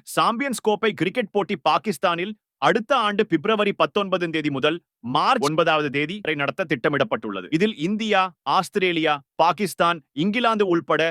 Champions கோப்பை cricket போட்டி பாகிஸ்தானில் அடுத்த ஆண்டு பிப்ரவரி 19 முதல் மார்ச் 9 வரை நடத்த திட்டமிடப்பட்டுள்ளது. இதில் இந்தியா, ஆஸ்திரேலியா, பாகிஸ்தான், இங்கிலாந்து உள்பட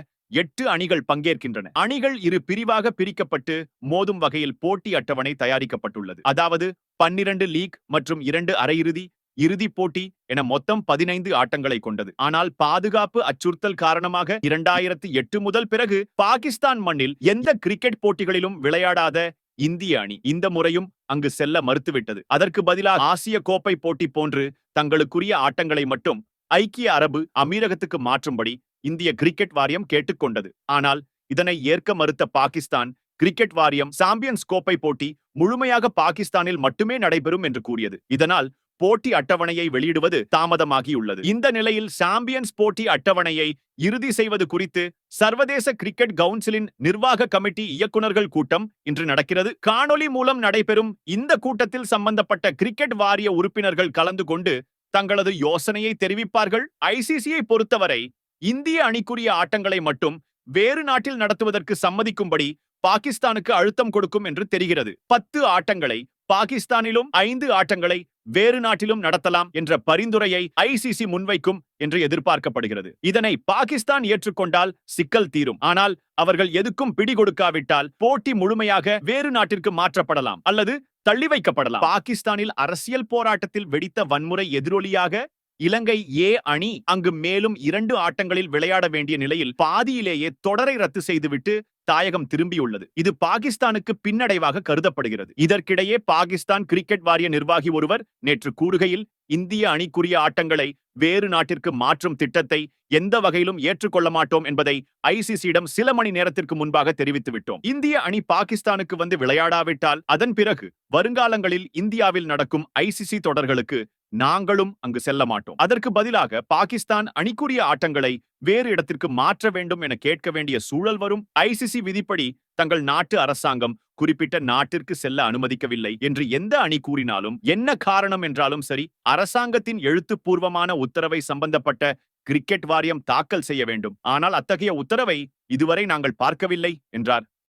8 அணிகள் பங்கேற்கின்றன. அணிகள் இரு பிரிவாக பிரிக்கப்பட்டு மோதும் வகையில் போட்டி அட்டவணை தயாரிக்கப்பட்டுள்ளது. அதாவது 12 லீக் மற்றும் 2 அரையிறுதி, இறுதிப் போட்டி என மொத்தம் 15 ஆட்டங்களை கொண்டது. ஆனால் பாதுகாப்பு அச்சுறுத்தல் காரணமாக 2008 முதல் பிறகு பாகிஸ்தான் மண்ணில் எந்த கிரிக்கெட் போட்டிகளிலும் விளையாடாத இந்திய அணி இந்த முறையும் அங்கு செல்ல மறுத்துவிட்டது. அதற்கு பதிலாக ஆசிய கோப்பை போட்டி போன்று தங்களுக்குரிய ஆட்டங்களை மட்டும் ஐக்கிய அரபு அமீரகத்துக்கு மாற்றும்படி இந்திய கிரிக்கெட் வாரியம் கேட்டுக்கொண்டது. ஆனால் இதனை ஏற்க மறுத்த பாகிஸ்தான் கிரிக்கெட் வாரியம் சாம்பியன்ஸ் கோப்பை போட்டி முழுமையாக பாகிஸ்தானில் மட்டுமே நடைபெறும் என்று கூறியது. இதனால் போட்டி அட்டவணையை வெளியிடுவது தாமதமாகியுள்ளது. இந்த நிலையில் சாம்பியன்ஸ் போட்டி அட்டவணையை இறுதி செய்வது குறித்து சர்வதேச கிரிக்கெட் கவுன்சிலின் நிர்வாக கமிட்டி இயக்குநர்கள் கூட்டம் இன்று நடக்கிறது. காணொலி மூலம் நடைபெறும் இந்த கூட்டத்தில் சம்பந்தப்பட்ட கிரிக்கெட் வாரிய உறுப்பினர்கள் கலந்து கொண்டு தங்களது யோசனையை தெரிவிப்பார்கள். ஐசிசியை பொறுத்தவரை இந்திய அணிக்குரிய ஆட்டங்களை மட்டும் வேறு நாட்டில் நடத்துவதற்கு சம்மதிக்கும்படி பாகிஸ்தானுக்கு அழுத்தம் கொடுக்கும் என்று தெரிகிறது. 10 ஆட்டங்களை பாகிஸ்தானிலும் 5 ஆட்டங்களை வேறு நாட்டிலும் நடத்தலாம் என்ற பரிந்துரையை ஐசிசி முன்வைக்கும் என்று எதிர்பார்க்கப்படுகிறது. இதனை பாகிஸ்தான் ஏற்றுக்கொண்டால் சிக்கல் தீரும். ஆனால் அவர்கள் எதுக்கும் பிடி கொடுக்காவிட்டால் போட்டி முழுமையாக வேறு நாட்டிற்கு மாற்றப்படலாம் அல்லது தள்ளி வைக்கப்படலாம். பாகிஸ்தானில் அரசியல் போராட்டத்தில் வெடித்த வன்முறை எதிரொலியாக இலங்கை ஏ அணி அங்கு மேலும் 2 ஆட்டங்களில் விளையாட வேண்டிய நிலையில் பாதியிலேயே தொடரை ரத்து செய்துவிட்டு தாயகம் திரும்பியுள்ளது. இது பாகிஸ்தானுக்கு பின்னடைவாக கருதப்படுகிறது. இதற்கிடையே பாகிஸ்தான் கிரிக்கெட் வாரிய நிர்வாகி ஒருவர் நேற்று கூறுகையில் இந்திய அணிக்குரிய ஆட்டங்களை வேறு நாட்டிற்கு மாற்றும் திட்டத்தை எந்த வகையிலும் ஏற்றுக்கொள்ள மாட்டோம் என்பதை ஐசிசியிடம் சில மணி நேரத்திற்கு முன்பாக தெரிவித்துவிட்டோம். இந்திய அணி பாகிஸ்தானுக்கு வந்து விளையாடாவிட்டால் அதன் பிறகு வருங்காலங்களில் இந்தியாவில் நடக்கும் ஐசிசி தொடர்களுக்கு நாங்களும் அங்கு செல்ல மாட்டோம். அதற்கு பதிலாக பாகிஸ்தான் அணிக்குரிய ஆட்டங்களை வேறு இடத்திற்கு மாற்ற வேண்டும் என கேட்க வேண்டிய சூழல் வரும். ஐசிசி விதிப்படி தங்கள் நாட்டு அரசாங்கம் குறிப்பிட்ட நாட்டிற்கு செல்ல அனுமதிக்கவில்லை என்று எந்த அணி கூறினாலும் என்ன காரணம் என்றாலும் சரி, அரசாங்கத்தின் எழுத்துப்பூர்வமான உத்தரவை சம்பந்தப்பட்ட கிரிக்கெட் வாரியம் தாக்கல் செய்ய வேண்டும். ஆனால் அத்தகைய உத்தரவை இதுவரை நாங்கள் பார்க்கவில்லை என்றார்.